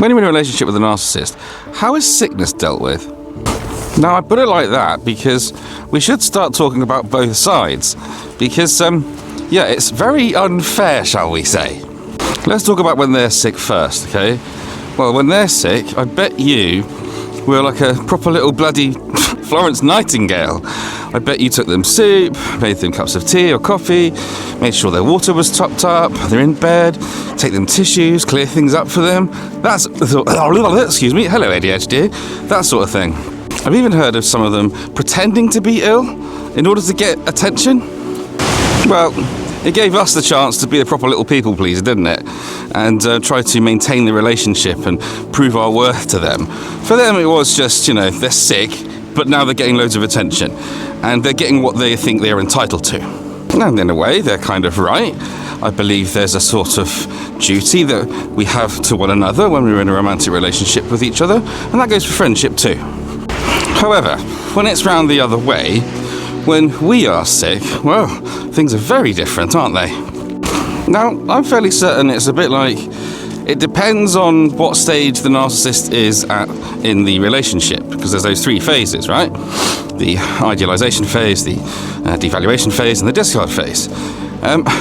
When you're in a relationship with a narcissist, how is sickness dealt with? Now, I put it like that because we should start talking about both sides. Because, it's very unfair, shall we say. Let's talk about when they're sick first, okay? Well, when they're sick, I bet you were like a proper little bloody Florence Nightingale. I bet you took them soup, made them cups of tea or coffee, made sure their water was topped up, they're in bed, take them tissues, clear things up for them. Excuse me, hello ADHD, that sort of thing. I've even heard of some of them pretending to be ill in order to get attention. Well, it gave us the chance to be a proper little people pleaser, didn't it? And try to maintain the relationship and prove our worth to them. For them, it was just, they're sick, but now they're getting loads of attention. And they're getting what they think they're entitled to. And in a way, they're kind of right. I believe there's a sort of duty that we have to one another when we're in a romantic relationship with each other. And that goes for friendship too. However, when it's round the other way, when we are sick, well, things are very different, aren't they? Now, I'm fairly certain it's a bit like, it depends on what stage the narcissist is at in the relationship, because there's those three phases, right? The idealization phase, the devaluation phase, and the discard phase.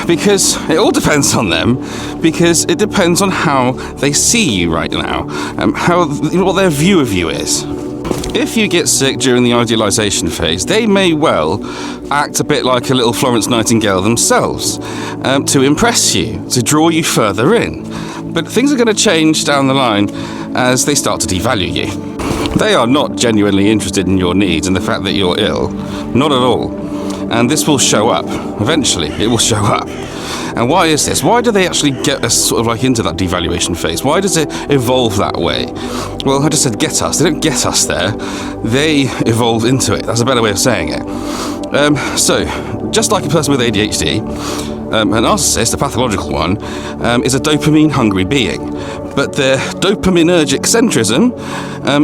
Because it all depends on them, because it depends on how they see you right now, what their view of you is. If you get sick during the idealization phase, they may well act a bit like a little Florence Nightingale themselves, to impress you, to draw you further in. But things are going to change down the line as they start to devalue you. They are not genuinely interested in your needs and the fact that you're ill. Not at all. And this will show up. Eventually, it will show up. And why is this? Why do they actually get us sort of like into that devaluation phase? Why does it evolve that way? Well, I just said get us. They don't get us there. They evolve into it. That's a better way of saying it. So, just like a person with ADHD, a narcissist, a pathological one, is a dopamine-hungry being. But their dopaminergic centrism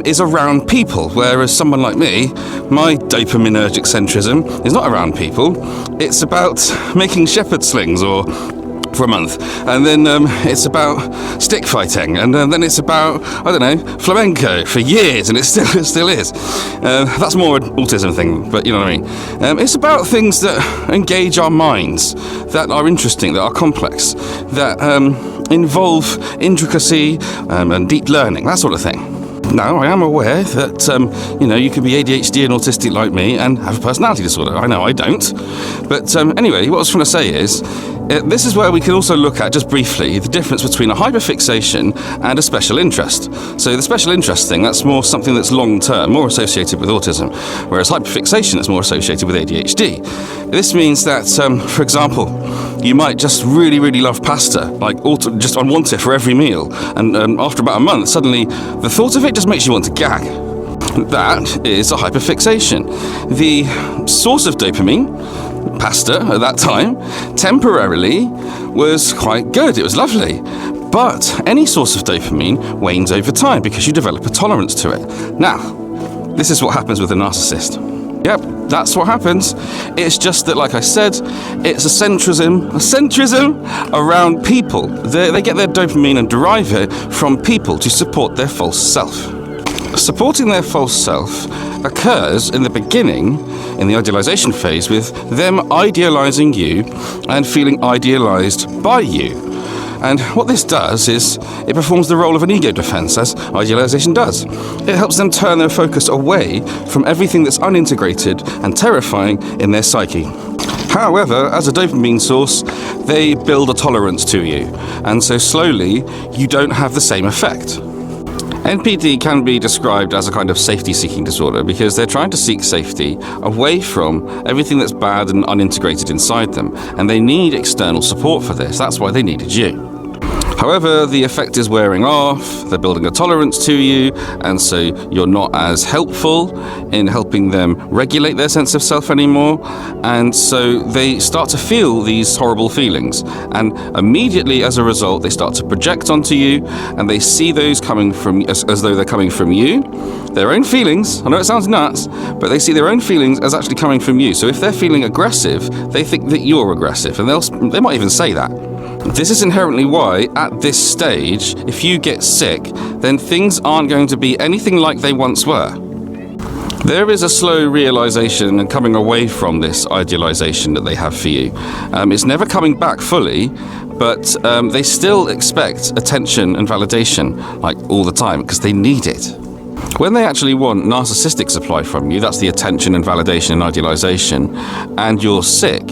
is around people, whereas someone like me, my dopaminergic centrism is not around people. It's about making shepherd slings for a month, and then it's about stick fighting, and then it's about, flamenco for years, and it still is. That's more an autism thing, but you know what I mean. It's about things that engage our minds, that are interesting, that are complex, that involve intricacy and deep learning, that sort of thing. Now, I am aware that, you can be ADHD and autistic like me and have a personality disorder. I know I don't. But anyway, what I was trying to say is, this is where we can also look at, just briefly, the difference between a hyperfixation and a special interest. So the special interest thing, that's more something that's long-term, more associated with autism, whereas hyperfixation is more associated with ADHD. This means that, for example, you might just really, really love pasta, just unwanted for every meal, and after about a month, suddenly the thought of it just makes you want to gag. That is a hyperfixation. The source of dopamine, pasta at that time, temporarily was quite good. It was lovely. But any source of dopamine wanes over time because you develop a tolerance to it. Now, this is what happens with a narcissist. Yep, that's what happens. It's just that, like I said, it's a centrism around people. They get their dopamine and derive it from people to support their false self. Supporting their false self occurs in the beginning, in the idealization phase, with them idealizing you and feeling idealized by you. And what this does is it performs the role of an ego defense, as idealization does. It helps them turn their focus away from everything that's unintegrated and terrifying in their psyche. However, as a dopamine source, they build a tolerance to you, and so slowly you don't have the same effect. NPD can be described as a kind of safety-seeking disorder because they're trying to seek safety away from everything that's bad and unintegrated inside them, and they need external support for this. That's why they needed you. However, the effect is wearing off, they're building a tolerance to you, and so you're not as helpful in helping them regulate their sense of self anymore, and so they start to feel these horrible feelings, and immediately as a result they start to project onto you, and they see those coming from as though they're coming from you, their own feelings. I know it sounds nuts, but they see their own feelings as actually coming from you. So if they're feeling aggressive, they think that you're aggressive, and they might even say that. This is inherently why, at this stage, if you get sick, then things aren't going to be anything like they once were. There is a slow realization and coming away from this idealization that they have for you. It's never coming back fully, but they still expect attention and validation, like all the time, because they need it. When they actually want narcissistic supply from you, that's the attention and validation and idealization, and you're sick,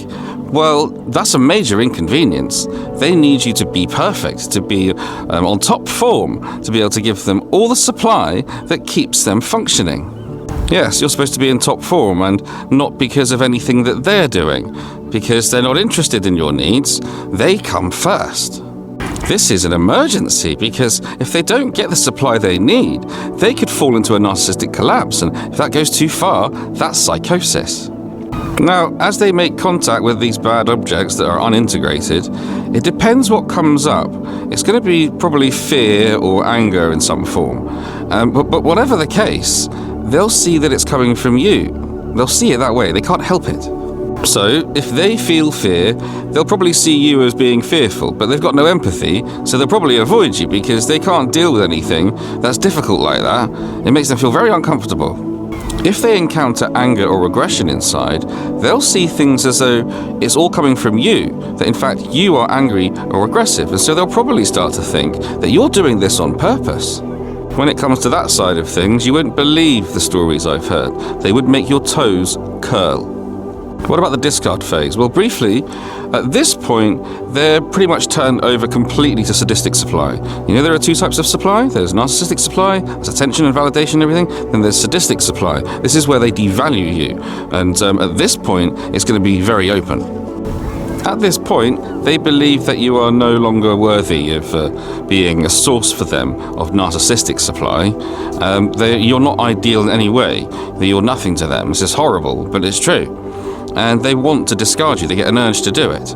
well, that's a major inconvenience. They need you to be perfect, to be on top form, to be able to give them all the supply that keeps them functioning. Yes, you're supposed to be in top form, and not because of anything that they're doing, because they're not interested in your needs. They come first. This is an emergency, because if they don't get the supply they need, they could fall into a narcissistic collapse, and if that goes too far, that's psychosis. Now, as they make contact with these bad objects that are unintegrated, it depends what comes up. It's going to be probably fear or anger in some form. But whatever the case, they'll see that it's coming from you. They'll see it that way. They can't help it. So, if they feel fear, they'll probably see you as being fearful, but they've got no empathy, so they'll probably avoid you because they can't deal with anything that's difficult like that. It makes them feel very uncomfortable. If they encounter anger or aggression inside, they'll see things as though it's all coming from you, that in fact you are angry or aggressive, and so they'll probably start to think that you're doing this on purpose. When it comes to that side of things, you wouldn't believe the stories I've heard. They would make your toes curl. What about the discard phase? Well, briefly, at this point, they're pretty much turned over completely to sadistic supply. You know, there are two types of supply. There's narcissistic supply, there's attention and validation and everything, then there's sadistic supply. This is where they devalue you, and at this point, it's going to be very open. At this point, they believe that you are no longer worthy of being a source for them of narcissistic supply. You're not ideal in any way. You're nothing to them. This is horrible, but it's true. And they want to discard you. They get an urge to do it.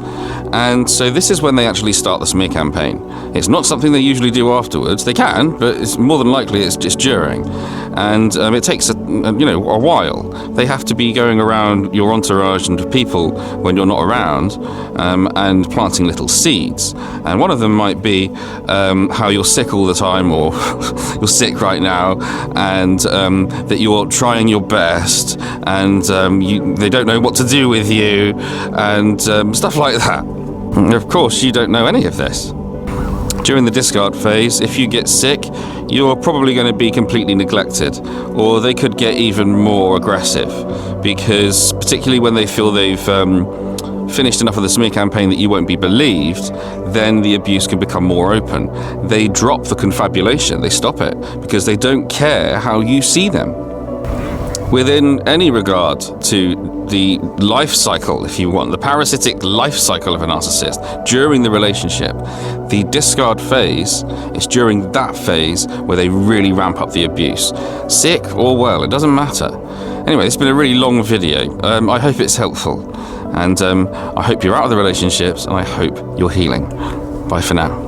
And so this is when they actually start the smear campaign. It's not something they usually do afterwards. They can, but it's more than likely it's just during. And it takes a while. They have to be going around your entourage and people when you're not around, and planting little seeds. And one of them might be how you're sick all the time, or you're sick right now, and that you're trying your best, and they don't know what to do with you, and stuff like that. And of course, you don't know any of this. During the discard phase, if you get sick, you're probably going to be completely neglected, or they could get even more aggressive, because particularly when they feel they've finished enough of the smear campaign that you won't be believed, then the abuse can become more open. They drop the confabulation, they stop it, because they don't care how you see them. Within any regard to the life cycle, if you want, the parasitic life cycle of a narcissist, during the relationship, the discard phase is during that phase where they really ramp up the abuse. Sick or well, it doesn't matter. Anyway, it's been a really long video. I hope it's helpful. And I hope you're out of the relationships, and I hope you're healing. Bye for now.